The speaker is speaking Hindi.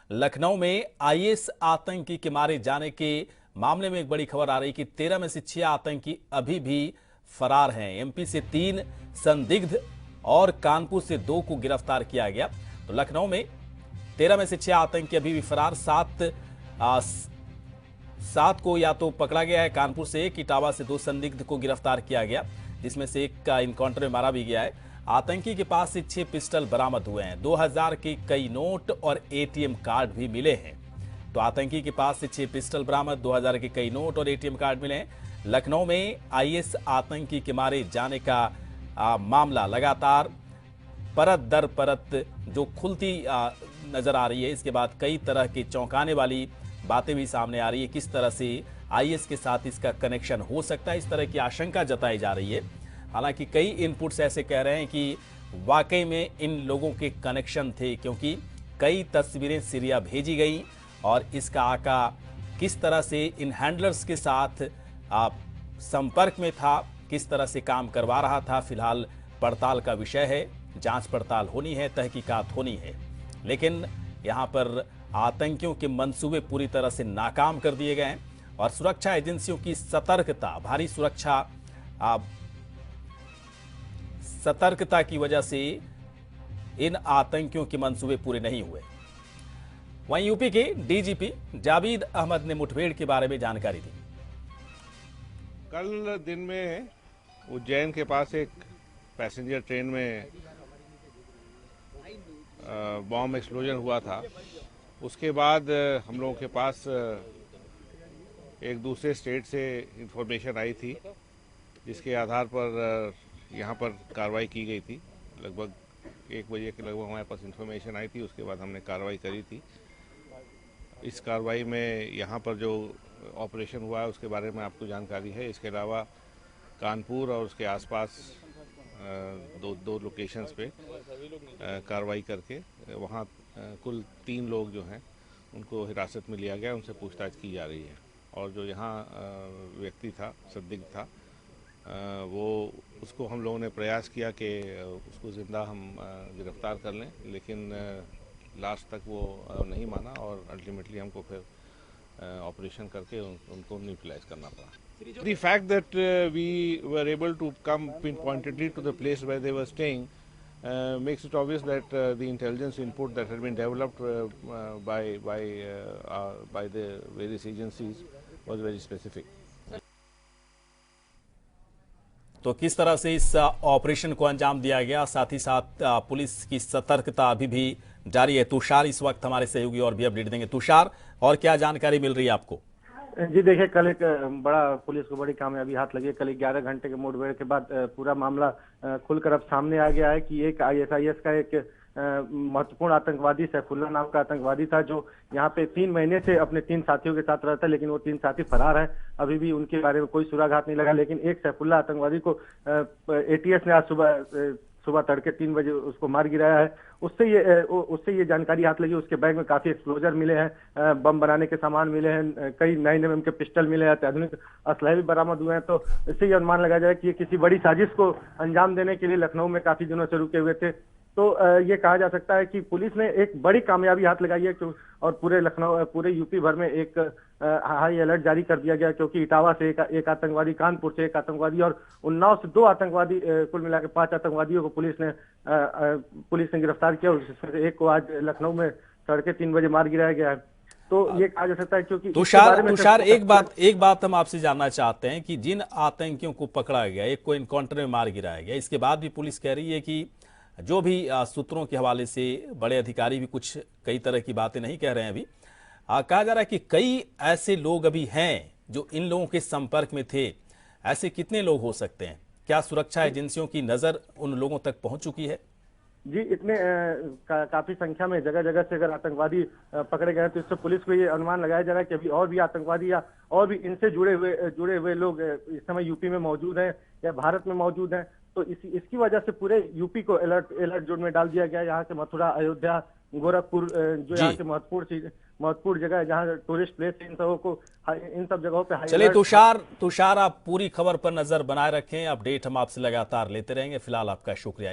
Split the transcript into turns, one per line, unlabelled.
लखनऊ में आईएस आतंकी के मारे जाने के मामले में एक बड़ी खबर आ रही कि 13 में से 6 आतंकी अभी भी फरार हैं। एमपी से 3 संदिग्ध और कानपुर से 2 को गिरफ्तार किया गया। तो लखनऊ में 13 में से 6 आतंकी अभी भी फरार, 7 को या तो पकड़ा गया है कानपुर से, एक इटावा से 2 संदिग्ध को गिरफ्तार किया गया, जिसमें से एक का इनकाउंटर में मारा भी गया है। आतंकी के पास से 6 पिस्टल बरामद हुए हैं, 2000 के कई नोट और एटीएम कार्ड भी मिले हैं। तो आतंकी के पास से 6 पिस्टल बरामद, 2000 के कई नोट और एटीएम कार्ड मिले हैं। लखनऊ में आईएस आतंकी के मारे जाने का मामला लगातार परत दर परत जो खुलती नजर आ रही है। इसके बाद कई तरह की चौंकाने वाली बातें भी सामने आ रही है। किस तरह से आईएस के साथ इसका कनेक्शन हो सकता है, इस तरह की आशंका जताई जा रही है। हालांकि कई इनपुट्स ऐसे कह रहे हैं कि वाकई में इन लोगों के कनेक्शन थे, क्योंकि कई तस्वीरें सीरिया भेजी गई और इसका आका किस तरह से इन हैंडलर्स के साथ संपर्क में था, किस तरह से काम करवा रहा था। फिलहाल पड़ताल का विषय है, जांच पड़ताल होनी है, तहकीकात होनी है। लेकिन यहां पर आतंकियों के मंसूबे पूरी तरह से नाकाम कर दिए गए हैं और सुरक्षा एजेंसियों की सतर्कता, भारी सतर्कता की वजह से इन आतंकियों के मंसूबे पूरे नहीं हुए। वहीं यूपी के डीजीपी जावेद अहमद ने मुठभेड़ के बारे में जानकारी दी।
कल दिन में उज्जैन के पास एक पैसेंजर ट्रेन में बॉम्ब एक्सप्लोजन हुआ था। उसके बाद हम लोगों के पास एक दूसरे स्टेट से इंफॉर्मेशन आई थी, जिसके आधार पर यहाँ पर कार्रवाई की गई थी। लगभग 1 बजे के लगभग हमारे पास इंफॉर्मेशन आई थी, उसके बाद हमने कार्रवाई करी थी। इस कार्रवाई में यहाँ पर जो ऑपरेशन हुआ है उसके बारे में आपको जानकारी है। इसके अलावा कानपुर और उसके आसपास दो लोकेशंस पे कार्रवाई करके वहाँ कुल 3 लोग जो हैं उनको हिरासत में लिया गया, उनसे पूछताछ की जा रही है। और जो यहाँ व्यक्ति था, संदिग्ध था, वो उसको हम लोगों ने प्रयास किया कि उसको ज़िंदा हम गिरफ्तार कर लें, लेकिन लास्ट तक वो नहीं माना और अल्टीमेटली हमको फिर ऑपरेशन करके उनको न्यूट्रलाइज करना पड़ा। The fact that we were able to come pinpointedly to the place where they were staying makes it obvious that the intelligence input that had been developed by the various agencies was very specific.
तो किस तरह से इस ऑपरेशन को अंजाम दिया गया, साथ ही साथ पुलिस की सतर्कता अभी भी जारी है। तुषार इस वक्त हमारे सहयोगी और भी अपडेट देंगे। तुषार, और क्या जानकारी मिल रही है आपको?
जी देखिए, कल एक बड़ा पुलिस को बड़ी कामयाबी हाथ लगी है। कल 11 घंटे के मुठभेड़ के बाद पूरा मामला खुलकर अब सामने आ गया है कि एक आईएसआईएस का एक महत्वपूर्ण आतंकवादी सैफुल्ला नाम का आतंकवादी था, जो यहाँ पे 3 महीने से अपने 3 साथियों के साथ रहता है, लेकिन वो 3 साथी फरार है। अभी भी उनके बारे में कोई सुराग नहीं लगा। लेकिन एक सैफुल्ला आतंकवादी को एटीएस ने आज सुबह तड़के 3 बजे उसको मार गिराया है। उससे ये जानकारी हाथ लगी। उसके बैग में काफी एक्सप्लोजर मिले हैं, बम बनाने के सामान मिले हैं, कई 9mm के पिस्टल मिले हैं, अत्याधुनिक असलहे भी बरामद हुए हैं। तो इससे ये अनुमान लगाया जाए कि ये किसी बड़ी साजिश को अंजाम देने के लिए लखनऊ में काफी दिनों से रुके हुए थे। तो ये कहा जा सकता है कि पुलिस ने एक बड़ी कामयाबी हाथ लगाई है और पूरे लखनऊ, पूरे यूपी भर में एक हाई अलर्ट जारी कर दिया गया, क्योंकि इटावा से एक आतंकवादी, कानपुर से एक आतंकवादी और उन्नाव से 2 आतंकवादी, कुल मिलाकर 5 आतंकवादियों को पुलिस ने गिरफ्तार किया। और जिसमें से एक को आज लखनऊ में तड़के 3 बजे मार गिराया गया है। तो ये कहा जा सकता है, क्योंकि
तुषार एक बात हम आपसे जानना चाहते हैं कि जिन आतंकियों को पकड़ा गया, एक को इनकाउंटर में मार गिराया गया, इसके बाद भी पुलिस कह रही है कि जो भी सूत्रों के हवाले से बड़े अधिकारी भी कुछ कई तरह की बातें नहीं कह रहे हैं। अभी कहा जा रहा है कि कई ऐसे लोग अभी हैं जो इन लोगों के संपर्क में थे। ऐसे कितने लोग हो सकते हैं? क्या सुरक्षा एजेंसियों की नजर उन लोगों तक पहुंच चुकी है?
जी, इतने काफी संख्या में जगह जगह से अगर आतंकवादी पकड़े गए तो इससे पुलिस को ये अनुमान लगाया जा रहा है कि अभी और भी आतंकवादी या और भी इनसे जुड़े हुए लोग इस समय यूपी में मौजूद हैं या भारत में मौजूद हैं। तो इसकी वजह से पूरे यूपी को अलर्ट जोन में डाल दिया गया। यहाँ से मथुरा, अयोध्या, गोरखपुर, जो यहाँ के महत्वपूर्ण जगह है, जहाँ टूरिस्ट प्लेस है, इन सब जगहों पे।
चलिए तुषार, आप पूरी खबर पर नजर बनाए रखें। अपडेट हम आपसे लगातार लेते रहेंगे। फिलहाल आपका शुक्रिया।